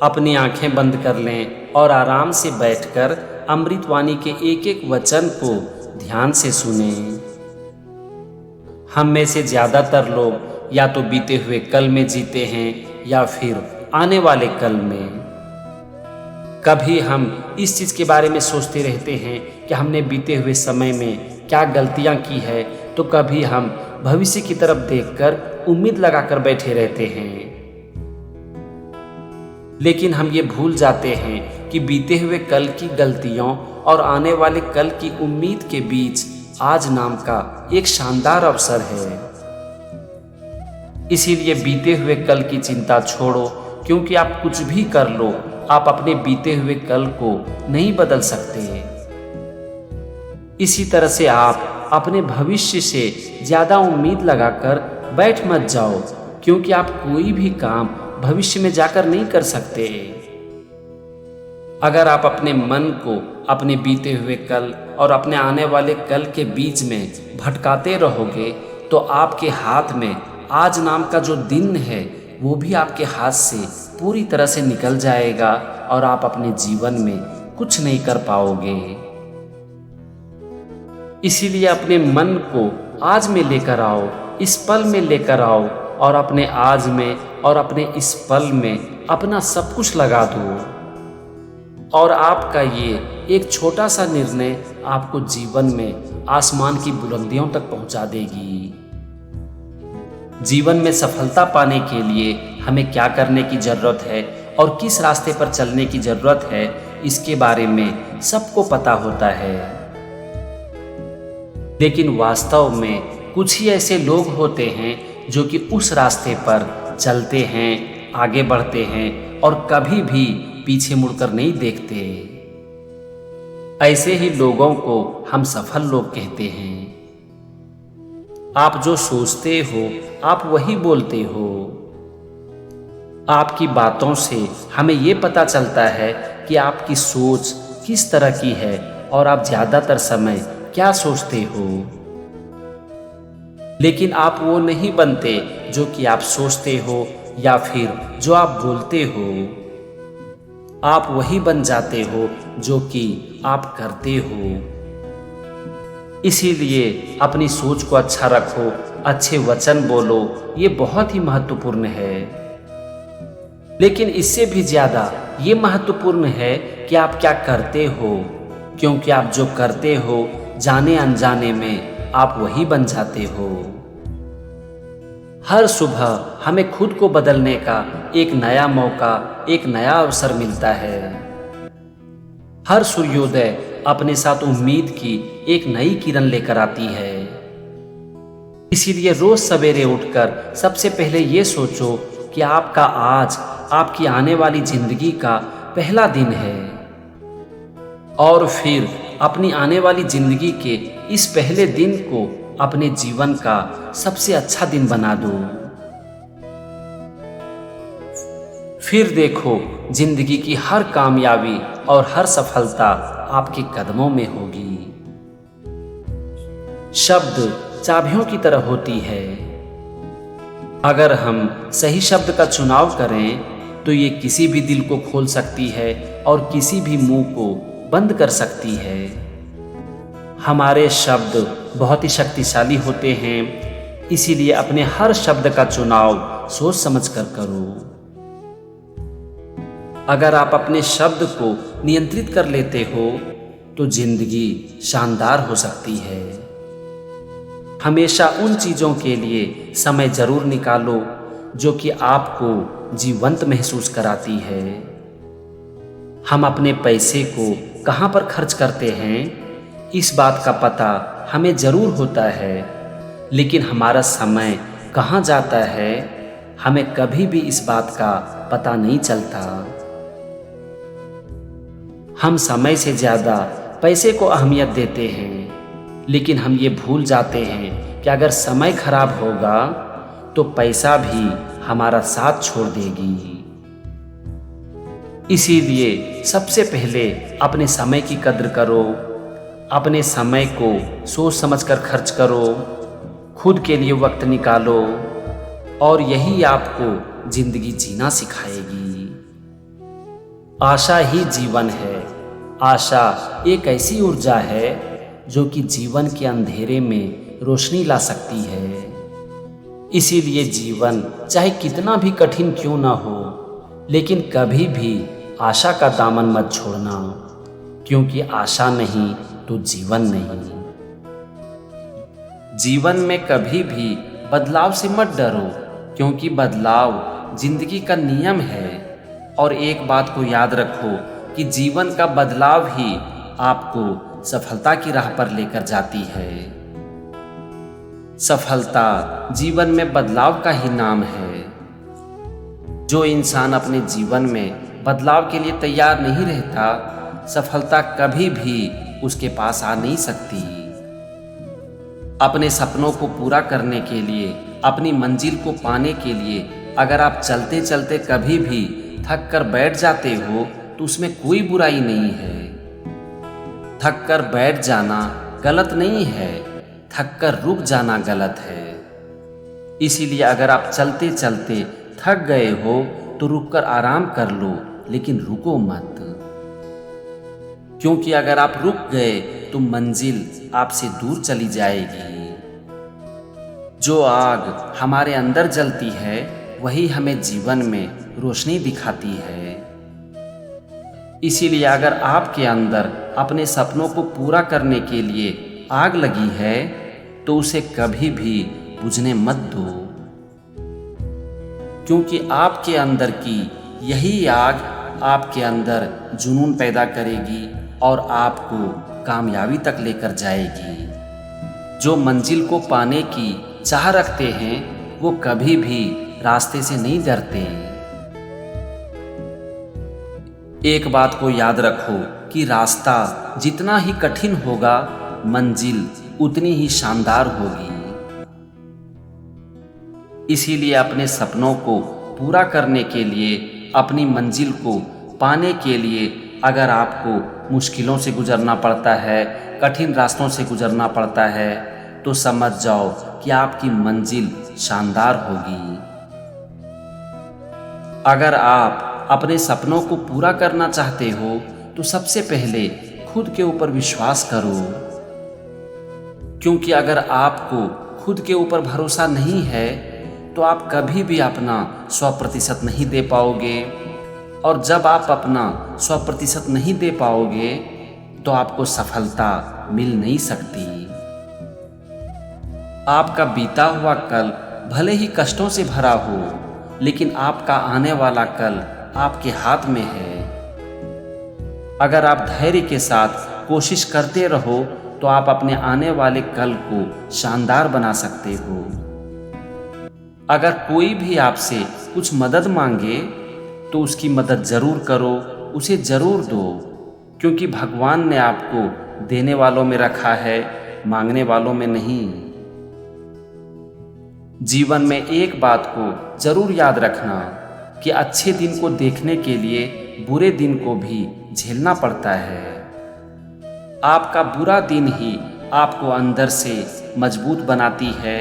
अपनी आंखें बंद कर लें और आराम से बैठकर अमृतवाणी के एक एक वचन को ध्यान से सुने। हम में से ज़्यादातर लोग या तो बीते हुए कल में जीते हैं या फिर आने वाले कल में। कभी हम इस चीज़ के बारे में सोचते रहते हैं कि हमने बीते हुए समय में क्या गलतियां की है, तो कभी हम भविष्य की तरफ देखकर उम्मीद लगाकर बैठे रहते हैं। लेकिन हम ये भूल जाते हैं कि बीते हुए कल की गलतियों और आने वाले कल की उम्मीद के बीच आज नाम का एक शानदार अवसर है। इसीलिए बीते हुए कल की चिंता छोड़ो, क्योंकि आप कुछ भी कर लो, आप अपने बीते हुए कल को नहीं बदल सकते। इसी तरह से आप अपने भविष्य से ज़्यादा उम्मीद लगाकर बैठ मत जाओ, क्योंकि आप कोई भी काम भविष्य में जाकर नहीं कर सकते। अगर आप अपने मन को अपने बीते हुए कल और अपने आने वाले कल के बीच में भटकाते रहोगे, तो आपके हाथ में आज नाम का जो दिन है वो भी आपके हाथ से पूरी तरह से निकल जाएगा और आप अपने जीवन में कुछ नहीं कर पाओगे। इसीलिए अपने मन को आज में लेकर आओ, इस पल में लेकर आओ और अपने आज में और अपने इस पल में अपना सब कुछ लगा दो। और आपका ये एक छोटा सा निर्णय आपको जीवन में आसमान की बुलंदियों तक पहुंचा देगी। जीवन में सफलता पाने के लिए हमें क्या करने की जरूरत है और किस रास्ते पर चलने की जरूरत है, इसके बारे में सबको पता होता है। लेकिन वास्तव में कुछ ही ऐसे लोग होते हैं जो कि उस रास्ते पर चलते हैं, आगे बढ़ते हैं और कभी भी पीछे मुड़कर नहीं देखते। ऐसे ही लोगों को हम सफल लोग कहते हैं। आप जो सोचते हो आप वही बोलते हो। आपकी बातों से हमें ये पता चलता है कि आपकी सोच किस तरह की है और आप ज़्यादातर समय क्या सोचते हो। लेकिन आप वो नहीं बनते जो कि आप सोचते हो या फिर जो आप बोलते हो। आप वही बन जाते हो जो कि आप करते हो। इसीलिए अपनी सोच को अच्छा रखो, अच्छे वचन बोलो, ये बहुत ही महत्वपूर्ण है। लेकिन इससे भी ज़्यादा ये महत्वपूर्ण है कि आप क्या करते हो, क्योंकि आप जो करते हो जाने अनजाने में आप वही बन जाते हो। हर सुबह हमें खुद को बदलने का एक नया मौका, एक नया अवसर मिलता है। हर सूर्योदय अपने साथ उम्मीद की एक नई किरण लेकर आती है। इसीलिए रोज सवेरे उठकर सबसे पहले ये सोचो कि आपका आज आपकी आने वाली जिंदगी का पहला दिन है, और फिर अपनी आने वाली जिंदगी के इस पहले दिन को अपने जीवन का सबसे अच्छा दिन बना दो। फिर देखो जिंदगी की हर कामयाबी और हर सफलता आपके कदमों में होगी। शब्द चाबियों की तरह होती है। अगर हम सही शब्द का चुनाव करें तो ये किसी भी दिल को खोल सकती है और किसी भी मुंह को बंद कर सकती है। हमारे शब्द बहुत ही शक्तिशाली होते हैं, इसीलिए अपने हर शब्द का चुनाव सोच समझ कर करो। अगर आप अपने शब्द को नियंत्रित कर लेते हो तो जिंदगी शानदार हो सकती है। हमेशा उन चीज़ों के लिए समय जरूर निकालो जो कि आपको जीवंत महसूस कराती है। हम अपने पैसे को कहाँ पर खर्च करते हैं इस बात का पता हमें जरूर होता है, लेकिन हमारा समय कहाँ जाता है हमें कभी भी इस बात का पता नहीं चलता। हम समय से ज़्यादा पैसे को अहमियत देते हैं, लेकिन हम ये भूल जाते हैं कि अगर समय खराब होगा तो पैसा भी हमारा साथ छोड़ देगी। इसीलिए सबसे पहले अपने समय की कद्र करो, अपने समय को सोच समझकर खर्च करो, खुद के लिए वक्त निकालो, और यही आपको जिंदगी जीना सिखाएगी। आशा ही जीवन है। आशा एक ऐसी ऊर्जा है जो कि जीवन के अंधेरे में रोशनी ला सकती है। इसीलिए जीवन चाहे कितना भी कठिन क्यों ना हो, लेकिन कभी भी आशा का दामन मत छोड़ना, क्योंकि आशा नहीं तो जीवन नहीं। जीवन में कभी भी बदलाव से मत डरो, क्योंकि बदलाव जिंदगी का नियम है। और एक बात को याद रखो कि जीवन का बदलाव ही आपको सफलता की राह पर लेकर जाती है। सफलता जीवन में बदलाव का ही नाम है। जो इंसान अपने जीवन में बदलाव के लिए तैयार नहीं रहता, सफलता कभी भी उसके पास आ नहीं सकती। अपने सपनों को पूरा करने के लिए, अपनी मंजिल को पाने के लिए अगर आप चलते चलते कभी भी थक कर बैठ जाते हो तो उसमें कोई बुराई नहीं है। थक कर बैठ जाना गलत नहीं है, थक कर रुक जाना गलत है। इसीलिए अगर आप चलते चलते थक गए हो तो रुक कर आराम कर लो, लेकिन रुको मत, क्योंकि अगर आप रुक गए तो मंजिल आपसे दूर चली जाएगी। जो आग हमारे अंदर जलती है वही हमें जीवन में रोशनी दिखाती है। इसीलिए अगर आपके अंदर अपने सपनों को पूरा करने के लिए आग लगी है तो उसे कभी भी बुझने मत दो, क्योंकि आपके अंदर की यही आग आपके अंदर जुनून पैदा करेगी और आपको कामयाबी तक लेकर जाएगी। जो मंजिल को पाने की चाह रखते हैं वो कभी भी रास्ते से नहीं डरते। एक बात को याद रखो कि रास्ता जितना ही कठिन होगा, मंजिल उतनी ही शानदार होगी। इसीलिए अपने सपनों को पूरा करने के लिए, अपनी मंजिल को पाने के लिए अगर आपको मुश्किलों से गुजरना पड़ता है, कठिन रास्तों से गुजरना पड़ता है, तो समझ जाओ कि आपकी मंजिल शानदार होगी। अगर आप अपने सपनों को पूरा करना चाहते हो तो सबसे पहले खुद के ऊपर विश्वास करो, क्योंकि अगर आपको खुद के ऊपर भरोसा नहीं है तो आप कभी भी अपना 100% नहीं दे पाओगे। और जब आप अपना 100% नहीं दे पाओगे तो आपको सफलता मिल नहीं सकती। आपका बीता हुआ कल भले ही कष्टों से भरा हो, लेकिन आपका आने वाला कल आपके हाथ में है। अगर आप धैर्य के साथ कोशिश करते रहो तो आप अपने आने वाले कल को शानदार बना सकते हो। अगर कोई भी आपसे कुछ मदद मांगे तो उसकी मदद जरूर करो, उसे जरूर दो, क्योंकि भगवान ने आपको देने वालों में रखा है, मांगने वालों में नहीं। जीवन में एक बात को जरूर याद रखना कि अच्छे दिन को देखने के लिए बुरे दिन को भी झेलना पड़ता है। आपका बुरा दिन ही आपको अंदर से मजबूत बनाती है,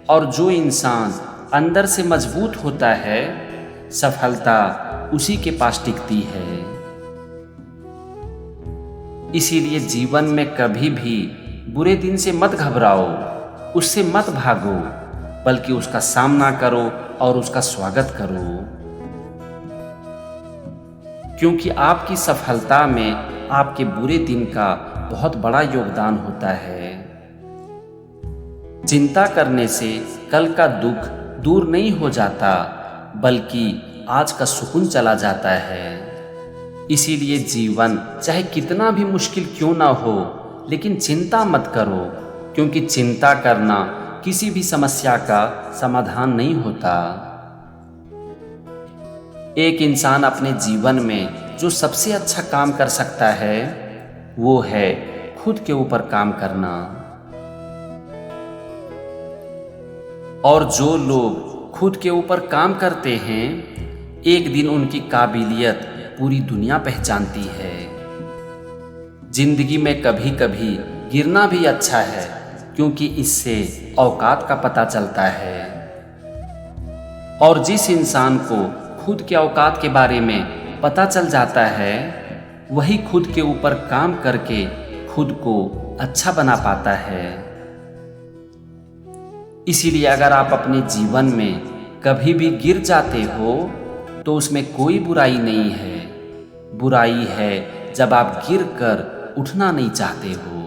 और जो इंसान अंदर से मजबूत होता है, सफलता उसी के पास टिकती है। इसीलिए जीवन में कभी भी बुरे दिन से मत घबराओ, उससे मत भागो, बल्कि उसका सामना करो और उसका स्वागत करो, क्योंकि आपकी सफलता में आपके बुरे दिन का बहुत बड़ा योगदान होता है। चिंता करने से कल का दुख दूर नहीं हो जाता, बल्कि आज का सुकून चला जाता है। इसीलिए जीवन चाहे कितना भी मुश्किल क्यों ना हो, लेकिन चिंता मत करो, क्योंकि चिंता करना किसी भी समस्या का समाधान नहीं होता। एक इंसान अपने जीवन में जो सबसे अच्छा काम कर सकता है वो है खुद के ऊपर काम करना। और जो लोग खुद के ऊपर काम करते हैं, एक दिन उनकी काबिलियत पूरी दुनिया पहचानती है। जिंदगी में कभी कभी गिरना भी अच्छा है, क्योंकि इससे औकात का पता चलता है। और जिस इंसान को खुद के औकात के बारे में पता चल जाता है वही खुद के ऊपर काम करके खुद को अच्छा बना पाता है। इसीलिए अगर आप अपने जीवन में कभी भी गिर जाते हो तो उसमें कोई बुराई नहीं है। बुराई है जब आप गिर कर उठना नहीं चाहते हो।